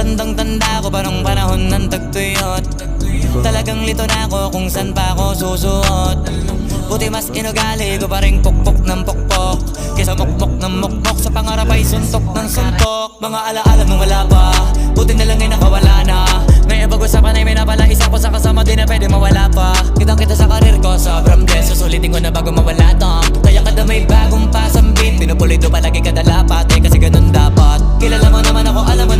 Tandang-tanda ko pa nung panahon ng tagtuyot. Talagang lito na ako kung saan pa ako susuot. Buti mas inugali ko pa rin pukpok ng pukpok kesa mukmok ng mukmok. Sa pangarap ay suntok ng suntok. Mga alaala nung wala pa, buti na lang ay nakawala na. Ngayon pag-usapan ay may napala isa ko sa kasama, di na pwede mawala pa. Kitang kita sa karir ko, sobrang blessed. Susulitin ko na bago mawala to. Kaya kada may bagong pasambit, pinupulido palagi kada lapat. Kasi ganun dapat. Kilala mo naman ako, alam mo